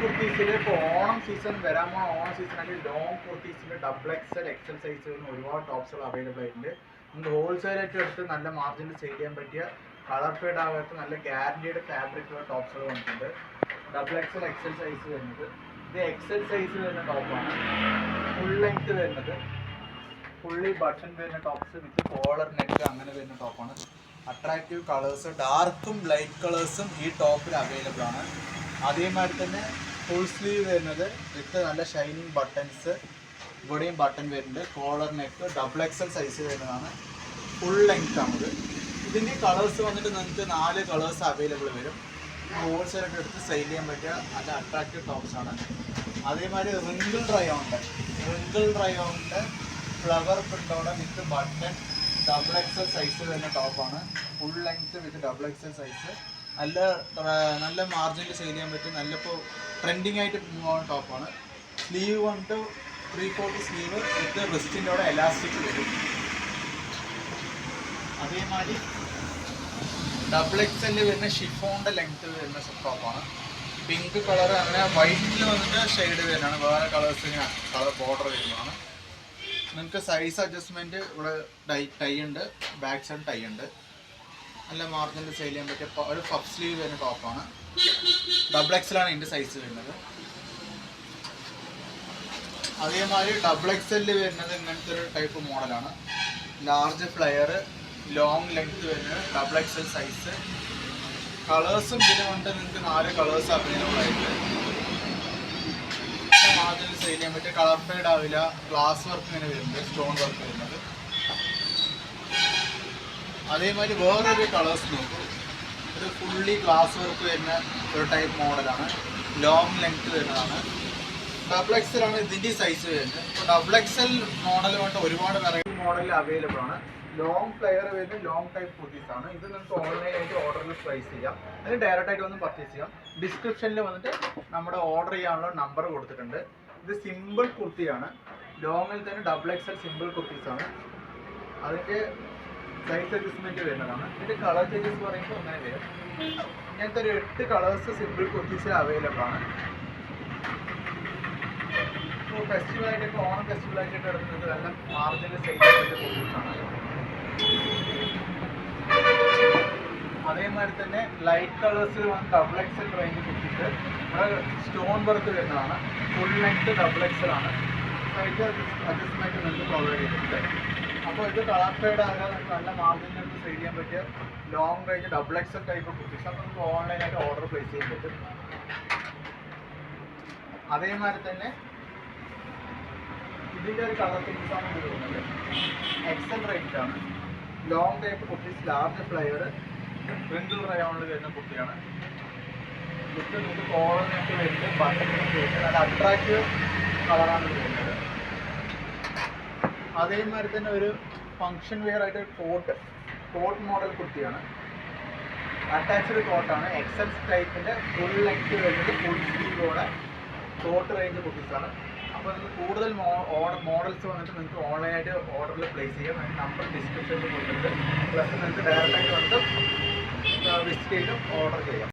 കുർത്തീസിൽ ഇപ്പോൾ ഓണം സീസൺ വരാൻ പോണ ഓണം സീസണായിട്ട് ലോങ് കുർത്തീസിൽ ഡബിൾ എക്സൽ എക്സൽ സൈസുകളിൽ ഒരുപാട് ടോപ്സുകൾ അവൈലബിൾ ആയിട്ടുണ്ട്. നമുക്ക് ഹോൾസെയിലായിട്ട് എടുത്ത് നല്ല മാർജിനിൽ സെയിൽ ചെയ്യാൻ പറ്റിയ കളർ ഫെയ്ഡ് ആകാത്ത നല്ല ഗ്യാരണ്ടീഡ് ഫാബ്രിക്കുള്ള ടോപ്സുകൾ വന്നിട്ടുണ്ട്. ഡബിൾ എക്സൽ എക്സൽ സൈസ് വരുന്നത് ഇത് എക്സൽ സൈസ് വരുന്ന ടോപ്പാണ്. ഫുൾ ലെങ്ത് വരുന്നത് ഫുള്ളി ബട്ടൺ വരുന്ന ടോപ്സ് വിത്ത് കോളർ നെക്ക് അങ്ങനെ വരുന്ന ടോപ്പാണ്. അട്രാക്റ്റീവ് കളേഴ്സ് ഡാർക്കും ലൈറ്റ് കളേഴ്സും ഈ ടോപ്പിൽ അവൈലബിൾ ആണ്. അതേമാതിരി തന്നെ ഫുൾ സ്ലീവ് വരുന്നത് വിത്ത് നല്ല ഷൈനിങ് ബട്ടൺസ്, ഇവിടെയും ബട്ടൺ വരുന്നുണ്ട്. Collar neck double XL size വരുന്നതാണ്. ഫുൾ ലെങ്ത് ആണത്. ഇതിൻ്റെ കളേഴ്സ് വന്നിട്ട് നിങ്ങൾക്ക് 4 കളേഴ്സ് അവൈലബിൾ വരും. ഹോൾസെയിലൊക്കെ എടുത്ത് സെയിൽ ചെയ്യാൻ പറ്റിയ നല്ല അട്രാക്റ്റീവ് ടോപ്സാണ്. അതേമാതിരി റിങ്കിൾ ഡ്രൈയോണിൻ്റെ ഫ്ലവർ പ്രിൻ്റോടെ വിത്ത് ബട്ടൺ ഡബിൾ എക്സൽ സൈസ് വരുന്ന ടോപ്പാണ്. Full length with double XL size നല്ല മാർജിനിൽ സെയിൽ ചെയ്യാൻ പറ്റും. നല്ല ഇപ്പോൾ ട്രെൻഡിങ് ആയിട്ട് പോകുന്ന ടോപ്പാണ്. സ്ലീവ് വന്നിട്ട് 3/4 സ്ലീവ് വിത്ത് റിസ്റ്റിൻ്റെ അവിടെ എലാസ്റ്റിക് വരും. അതേമാതിരി ഡബിൾ എക്സലിൽ വരുന്ന ഷിഫോണിൻ്റെ ലെങ്ത് വരുന്ന ടോപ്പാണ്. പിങ്ക് കളർ അങ്ങനെ വൈറ്റിൽ വന്നിട്ട് ഷെയ്ഡ് വരുന്നതാണ്. വേറെ കളേഴ്സിന് കളർ ബോർഡർ വരുന്നതാണ്. നിങ്ങൾക്ക് സൈസ് അഡ്ജസ്റ്റ്മെൻറ്റ് ഇവിടെ ടൈ ഉണ്ട്, ബാക്ക് സൈഡ് ടൈ ഉണ്ട്. നല്ല മാർജിനിൽ സെയിൽ ചെയ്യാൻ പറ്റിയ ഒരു പഫ് സ്ലീവ് വരുന്ന ടോപ്പാണ്. ഡബിൾ എക്സലാണ് ഇതിൻ്റെ സൈസ് വരുന്നത്. അതേമാതിരി ഡബിൾ എക്സലിൽ വരുന്നത് ഇങ്ങനത്തെ ഒരു ടൈപ്പ് മോഡലാണ്. ലാർജ് ഫ്ലെയർ ലോങ് ലെങ്ത് വരുന്നത് ഡബിൾ എക്സൽ സൈസ്. കളേഴ്സും ഇതിന് കൊണ്ട് നിങ്ങൾക്ക് 4 കളേഴ്സ് അവൈലബിൾ ആയിട്ട് മാർജിനിൽ സെയിൽ ചെയ്യാൻ പറ്റിയ കളർ ഫെയ്ഡ് ആവില്ല. ഗ്ലാസ് വർക്ക് ഇങ്ങനെ വരുന്നത്, സ്റ്റോൺ വർക്ക് വരുന്നത്. അതേമാതിരി വേറൊരു കളേഴ്സ് നോക്കും. ഒരു ഫുള്ളി ഗ്ലാസ് വർക്ക് വരുന്ന ഒരു ടൈപ്പ് മോഡലാണ്. ലോങ് ലെങ്ത് വരുന്നതാണ്. ഡബിൾ എക്സലാണ് ഇതിൻ്റെ സൈസ് വരുന്നത്. ഇപ്പോൾ ഡബിൾ എക്സൽ മോഡൽ കൊണ്ട് ഒരുപാട് വെറൈറ്റി മോഡലിൽ അവൈലബിൾ ആണ്. ലോങ് ഫ്ലെയർ വരുന്ന ലോങ് ടൈപ്പ് കുർത്തീസാണ്. ഇത് നിങ്ങൾക്ക് ഓൺലൈനായിട്ട് ഓർഡറിൽ പ്രൈസ് ചെയ്യാം, അല്ലെങ്കിൽ ഡയറക്റ്റ് ആയിട്ട് വന്ന് പർച്ചേസ് ചെയ്യാം. ഡിസ്ക്രിപ്ഷനിൽ വന്നിട്ട് നമ്മുടെ ഓർഡർ ചെയ്യാനുള്ള നമ്പർ കൊടുത്തിട്ടുണ്ട്. ഇത് സിമ്പിൾ കുർത്തിയാണ്. ലോങ്ങിൽ തന്നെ ഡബിൾ എക്സൽ സിമ്പിൾ കുർത്തീസാണ്. അതിൻ്റെ സൈസ് അഡ്ജസ്റ്റ്മെൻറ്റ് വരുന്നതാണ്. ഇതിൻ്റെ കളർ ചേഞ്ചസ് പറയുമ്പോൾ അങ്ങനെ വരും. ഇങ്ങനത്തെ ഒരു 8 കളേഴ്സ് സിമ്പിൾ കുർത്തീസിൽ അവൈലബിൾ ആണ്. ഇപ്പോൾ ഫെസ്റ്റിവലായിട്ടൊക്കെ ഓണം ഫെസ്റ്റിവലായിട്ടൊക്കെ എടുക്കുന്നത് നല്ല മാർജിനിൽ സെയിൽ ചെയ്യാൻ പറ്റിയ കുർത്തീസാണ്. അതേമാതിരി തന്നെ ലൈറ്റ് കളേഴ്സിൽ വന്ന് ഡബിൾ എക്സൽ റേഞ്ച് കുർത്തിട്ട് ഇവിടെ സ്റ്റോൺ വർക്ക് വരുന്നതാണ്. ഫുൾ ലെങ്ത് ഡബിൾ എക്സൽ ആണ്. സൈസ് അഡ്ജസ്റ്റ്മെൻറ്റ് നിങ്ങൾക്ക് പ്രൊവൈഡ് ചെയ്തിട്ടുണ്ട്. അപ്പോൾ ഇത് കളർ ഫെയ്ഡ് ആകാതെ നമുക്ക് നല്ല മാർജിനിൽ നമുക്ക് സെയിൽ ചെയ്യാൻ പറ്റിയ long range double XL type kurtis. അപ്പോൾ നമുക്ക് ഓൺലൈനായിട്ട് ഓർഡർ പ്ലേസ് ചെയ്യാൻ പറ്റും. അതേമാതിരി തന്നെ ഇതിൻ്റെ ഒരു കളർ ചേഞ്ചസാണ് ഇത് വരുന്നത്. എക്സൽ റേഞ്ച് ആണ്. Long type kurtis, large flare wrinkle റയോണിൽ വരുന്ന കുർത്തിയാണ്. വിത്ത് നമുക്ക് കോളർ നെക്ക് വരുന്നത്, ബട്ടൺ നെക്ക് വരുന്നത്. നല്ല അട്രാക്റ്റീവ് കളറാണ് ഇത് വരുന്നത്. അതേമാതിരി തന്നെ ഒരു ഫങ്ഷൻ വെയർ ആയിട്ട് കോട്ട് മോഡൽ കുർത്തിയാണ്. അറ്റാച്ച്ഡ് കോട്ടാണ്. എക്സൽ ടൈപ്പിൻ്റെ ഫുൾ ലെങ്ത് വരുന്നത് ഫുൾ സ്ലീവോടെ കോട്ട് റേഞ്ച് കുർത്തീസാണ്. അപ്പോൾ നിങ്ങൾക്ക് കൂടുതൽ മോഡൽസ് വന്നിട്ട് നിങ്ങൾക്ക് ഓൺലൈനായിട്ട് ഓർഡറിൽ പ്ലേസ് ചെയ്യാം. അതിന് നമ്പർ ഡിസ്ക്രിപ്ഷനിൽ കൊടുത്തിട്ട് പ്ലസ് നിങ്ങൾക്ക് ഡയറക്റ്റായിട്ട് വന്നിട്ട് വിസിറ്റ് ചെയ്ത് ഓർഡർ ചെയ്യാം.